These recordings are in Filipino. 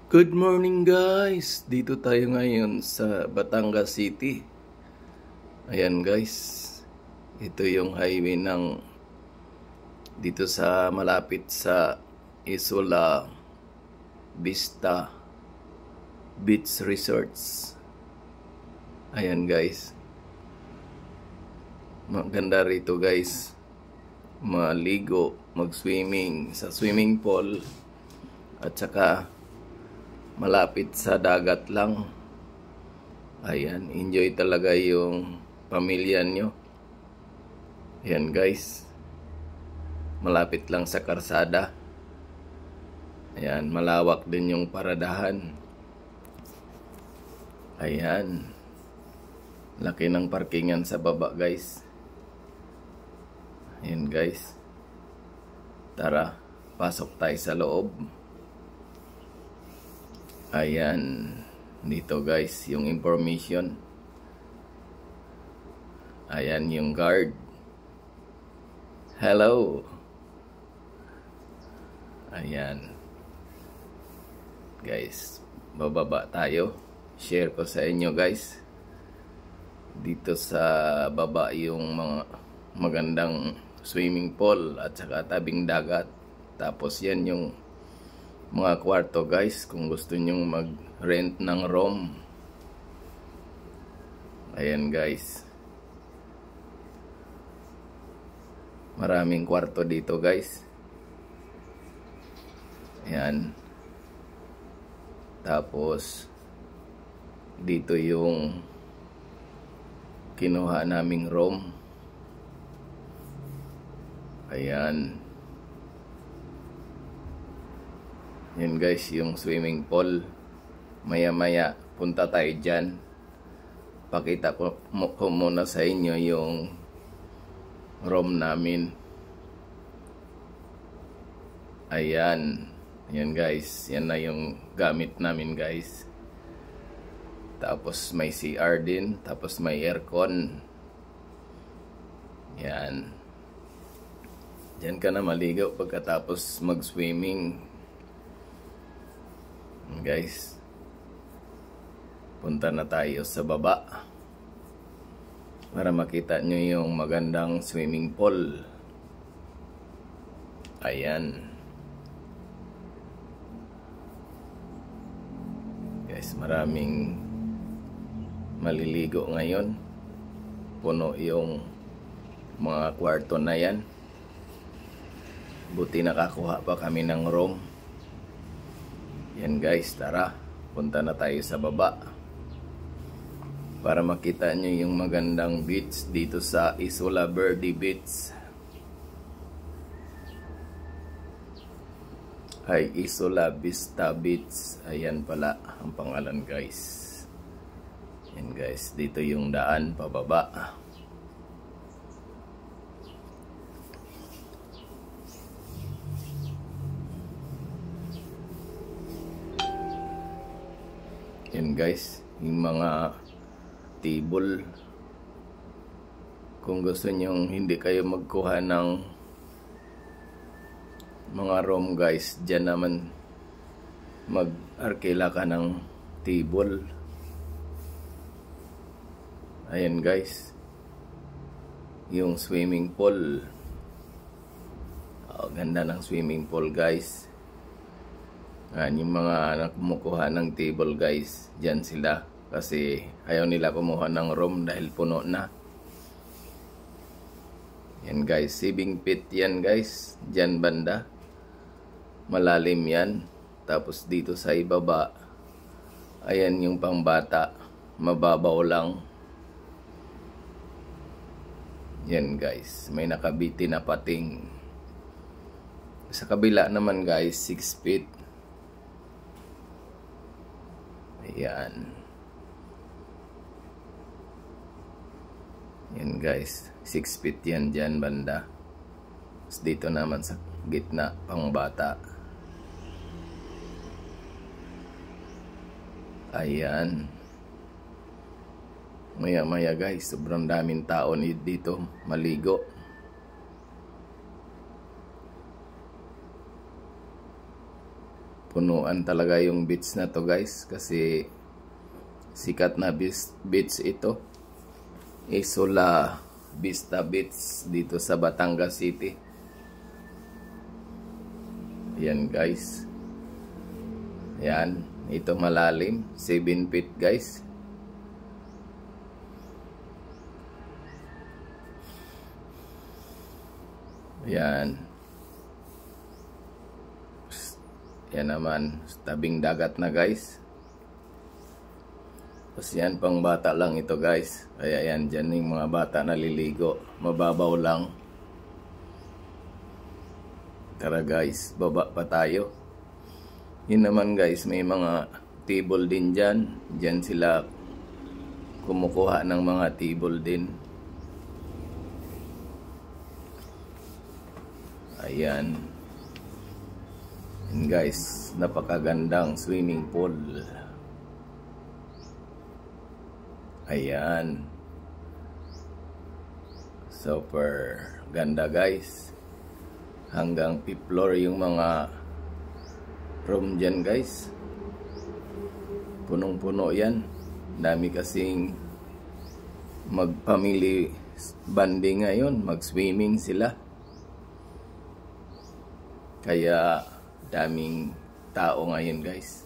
Good morning guys! Dito tayo ngayon sa Batangas City. Ayan guys, ito yung highway ng dito sa malapit sa Isola Vista Beach Resorts. Ayan guys, maganda rito guys, maligo, mag-swimming sa swimming pool at saka malapit sa dagat lang. Ayan, enjoy talaga yung pamilya nyo. Ayan guys, malapit lang sa karsada. Ayan, malawak din yung paradahan. Ayan, laki ng parkingan sa baba guys. Ayan guys, tara, pasok tayo sa loob. Ayan, dito guys yung information. Ayan yung guard. Hello. Ayan guys, bababa tayo. Share ko sa inyo guys, dito sa baba yung mga magandang swimming pool at saka tabing dagat. Tapos yan yung mga kwarto guys, kung gusto nyong mag-rent ng room. Ayan guys, maraming kwarto dito guys. Ayan, tapos dito yung kinuha naming room. Ayan, yun guys yung swimming pool. Maya maya punta tayo dyan. Pakita ko muna sa inyo yung room namin. Ayan, yan guys, yan na yung gamit namin guys. Tapos may CR din, tapos may aircon. Yan, dyan ka na maligaw pagkatapos mag-swimming. Guys, punta na tayo sa baba para makita nyo yung magandang swimming pool. Ayan guys, maraming maliligo ngayon. Puno yung mga kwarto na yan. Buti nakakuha pa kami ng room. Yan guys, tara, punta na tayo sa baba para makita nyo yung magandang beach dito sa Isola Verde Beach. Ay, Isola Vista Beach. Ayan pala ang pangalan guys. Yan guys, dito yung daan pababa. Yan guys, yung mga table. Kung gusto nyong hindi kayo magkuha ng mga room guys, dyan naman mag-arkila ka ng table. Ayan guys, yung swimming pool. Oh, ganda ng swimming pool guys. Yung mga kumukuha ng table guys, dyan sila kasi ayaw nila kumuha ng room dahil puno na. Yan guys, 7 feet yan guys, dyan banda, malalim yan. Tapos dito sa ibaba, ayan yung pangbata, mababaw lang. Yan guys, may nakabiti na pating. Sa kabila naman guys, 6 feet. Ayan. Yan guys, 6 feet yan dyan banda. Tapos dito naman sa gitna, pang bata. Ayan. Maya maya guys, sobrang daming tao dito maligo. punuan talaga yung beach na to guys, kasi sikat na beach ito. Isla Vista Beach dito sa Batangas City. Yan guys. Yan, ito malalim, 7 feet guys. Yan. Yan naman, tabing dagat na guys. Tapos yan, pang bata lang ito guys. Kaya yan, dyan yung mga bata naliligo. Mababaw lang. Tara guys, baba pa tayo. Yun naman guys, may mga table din dyan. Dyan sila kumukuha ng mga table din. Ayan. And guys, napakagandang swimming pool. Ayan. Super ganda guys. Hanggang 5th floor yung mga room dyan guys. Punong-puno yan. Dami kasing mag-family bonding ngayon. Mag-swimming sila. Kaya daming tao ngayon guys.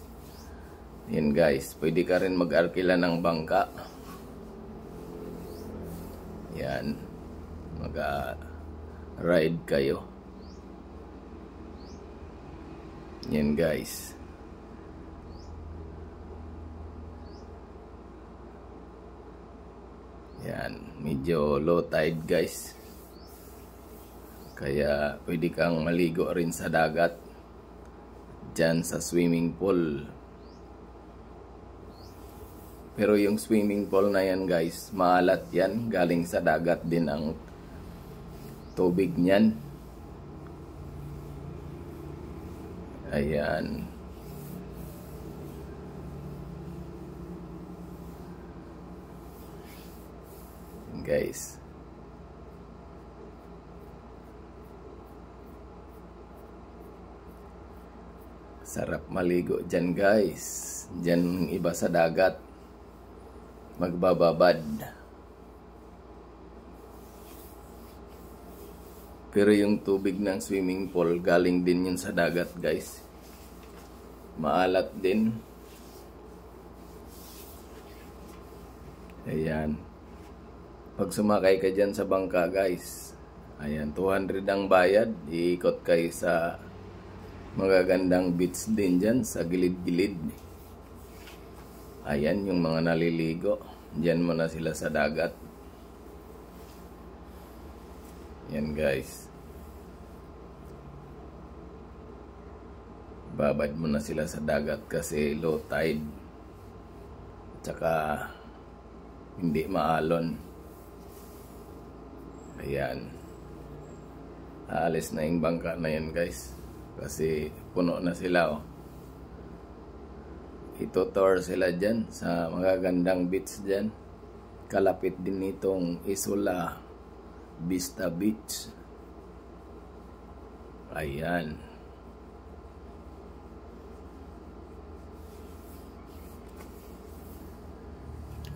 Yan guys, pwede ka rin mag-arkila ng bangka. Yan, mag-ride kayo. Yan guys. Yan, medyo low tide guys. Kaya pwede kang maligo rin sa dagat dyan sa swimming pool. Pero yung swimming pool na yan guys, maalat yan. Galing sa dagat din ang tubig niyan. Ayan. Guys. Sarap maligo dyan guys. Dyan iba sa dagat magbababad. Pero yung tubig ng swimming pool galing din yun sa dagat guys. Maalat din. Ayan. Pag sumakay ka dyan sa bangka guys, ayan, 200 ang bayad. Iikot kayo sa magagandang beach din dyan sa gilid-gilid. Ayan yung mga naliligo. Dyan mo na sila sa dagat. Yan guys. Babad mo na sila sa dagat kasi low tide. Tsaka hindi maalon. Ayan. Aalis na yung bangka na yan guys. Kasi puno na sila oh. Ito-tour sila dyan sa magagandang beach dyan. Kalapit din nitong Isla Vista Beach. Ayan.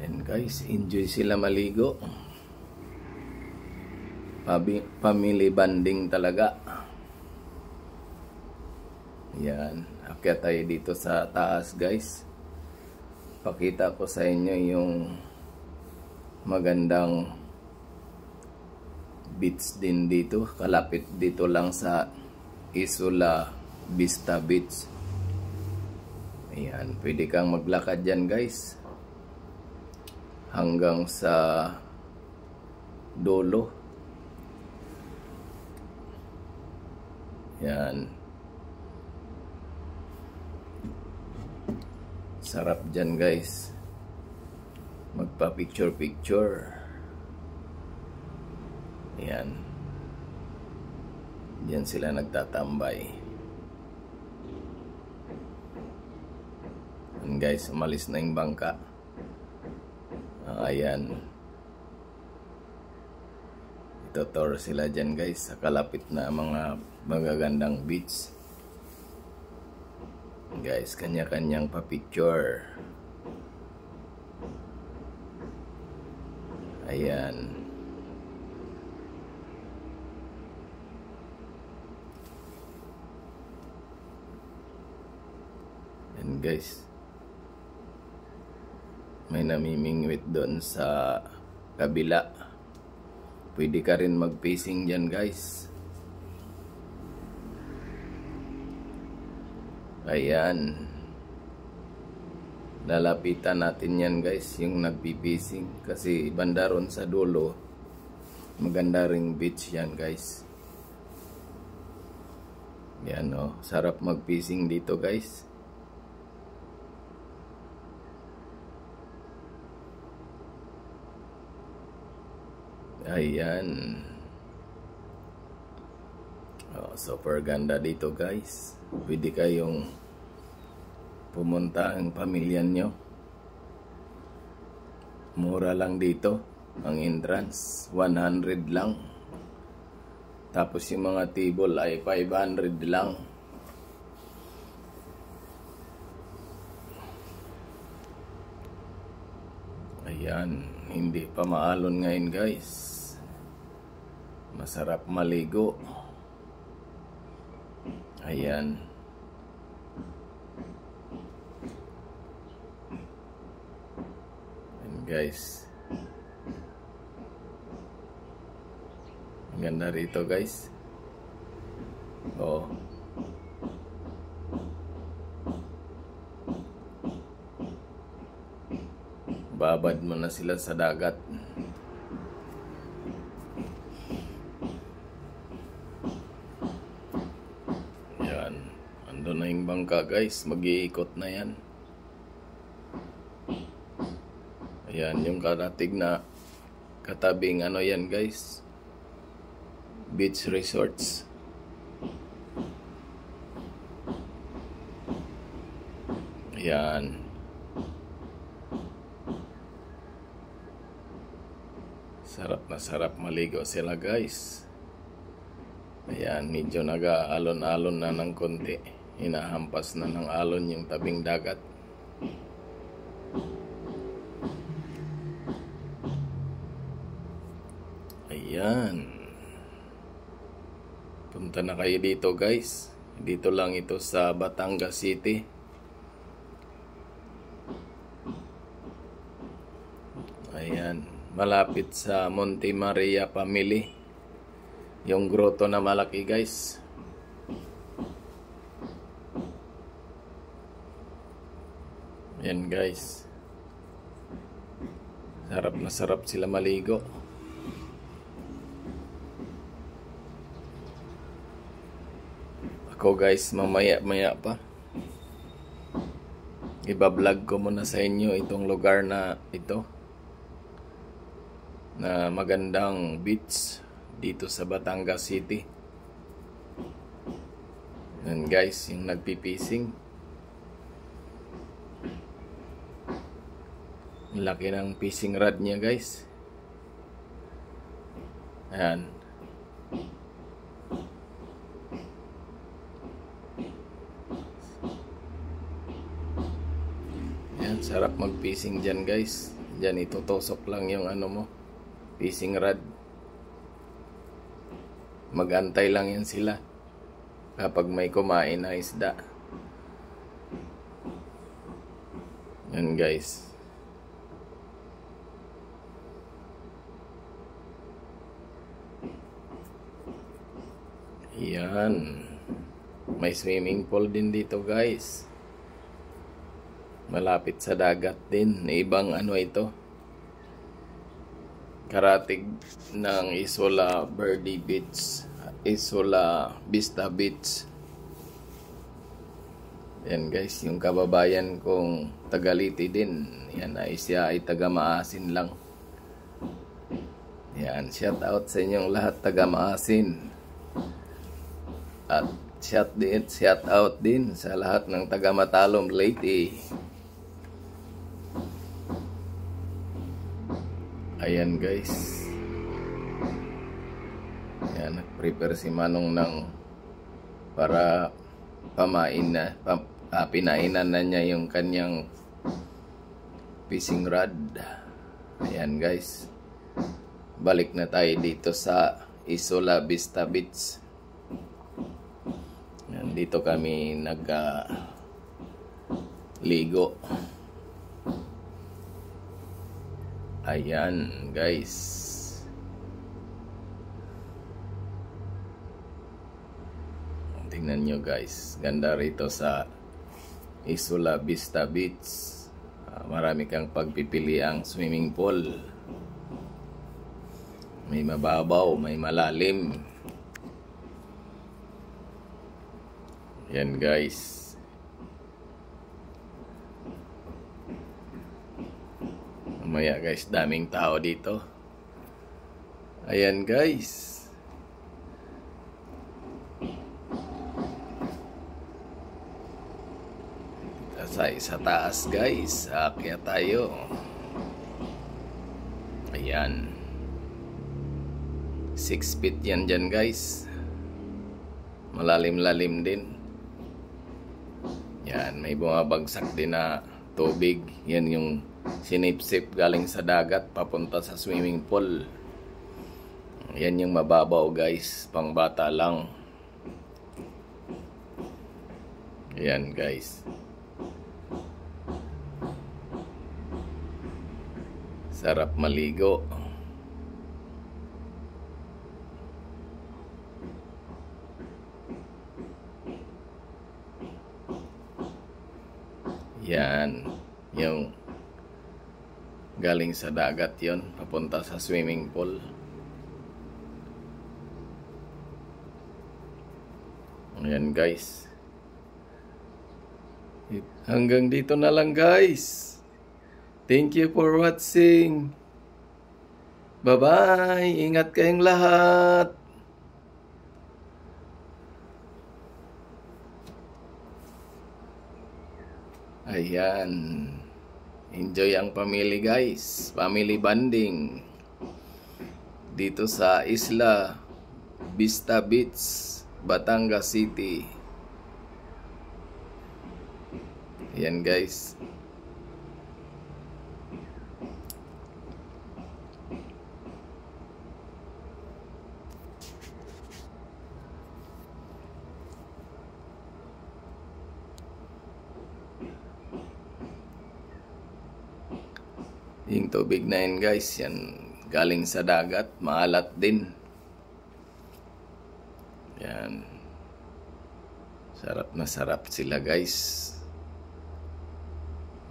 And guys, enjoy sila maligo. Family bonding talaga. Yan, akyat tayo dito sa taas guys. Pakita ko sa inyo yung magandang beach din dito. Kalapit dito lang sa Isla Vista Beach. Ayan, pwede kang maglakad dyan guys. Hanggang sa dulo. Yan. Sarap dyan guys. Magpa picture. Ayan. Diyan sila nagtatambay. And guys, umalis na yung bangka. Ayan. Ito-tour sila dyan guys sa kalapit na mga magagandang beach. Guys, kanya-kanyang pa-picture. Ayan. And guys, may namimingwit doon sa kabila. Pwede ka rin mag-facing dyan guys. Ayan. Lalapitan natin yan guys, yung nagpipising. Kasi banda ron sa dulo, maganda ring beach yan guys. Yan o, sarap magpising dito guys. Ayan. Oh, super ganda dito guys. Pwede kayong pumunta ang pamilya nyo. Mura lang dito ang entrance, 100 lang. Tapos yung mga table ay 500 lang. Ayan, hindi pa maalon ngayon guys. Masarap maligo. Ayan. And guys, ang ganda rito guys. Oh. Babad mo na sila sa dagat. Ando na yung bangka guys, mag-iikot na yan. Ayan, yung karatig na katabing ano yan guys, beach resorts. Ayan. Sarap na sarap maligo sila guys. Ayan, medyo nag-aalon-alon na ng konti. Hinahampas na ng alon yung tabing dagat. Ayan. Punta na kayo dito guys. Dito lang ito sa Batangas City. Ayan. Malapit sa Monte Maria Family. Yung grotto na malaki guys. Yan guys. Sarap na sarap sila maligo. Ako guys, mamaya-maya pa iba-vlog ko muna sa inyo itong lugar na ito, na magandang beach dito sa Batangas City. Yan guys, yung nagpipising. Laki ng fishing rod niya guys. Ayan. Ayan, sarap mag-fishing dyan guys. Dyan itutusok lang yung ano mo, fishing rod. Mag-antay lang yan sila kapag may kumain na isda. Yan guys. Yan. May swimming pool din dito guys. Malapit sa dagat din. Ibang ano ito, karatig ng Isola Verde Beach, Isola Vista Beach. Yan guys, yung kababayan kong tagaliti din. Yan ay siya ay taga Maasin lang. Yan, shout out sa inyong lahat taga Maasin. At shout out din sa lahat ng taga Matalom Leyte. Ayan guys. Ayan, nag-prepare si Manong ng para pinainan na niya yung kanyang fishing rod. Ayan guys, balik na tayo dito sa Isola Vista Beach. Ayan, dito kami ligo. Ayan guys, tingnan nyo guys, ganda rito sa Isola Vista Beach. Marami kang pagpipiliang swimming pool. May mababaw, may malalim. Yan guys. Mamaya guys, daming tao dito. Ayan guys. Sa taas guys, aakyat tayo. Ayan, 6 feet yan dyan guys. Malalim-lalim din. Yan, may bumabagsak din na tubig. Yan yung sinipsip galing sa dagat papunta sa swimming pool. Yan yung mababaw guys, pang bata lang. Yan guys, sarap maligo. Yan, yung galing sa dagat yon papunta sa swimming pool. Ayan guys. Hanggang dito na lang guys. Thank you for watching. Bye-bye. Ingat kayong lahat. Ayan. Enjoy ang family guys. Family bonding. Dito sa Isla Vista Beach, Batangas City. Ayan guys. Yung tubig na yun guys, yan galing sa dagat, maalat din. Yan, sarap na sarap sila guys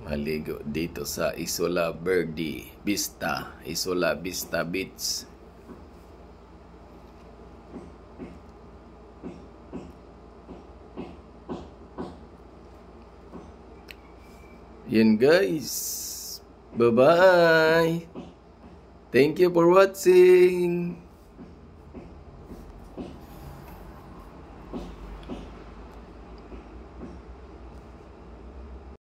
maligo dito sa Isola Vista Beach. Yan guys. Bye-bye. Thank you for watching.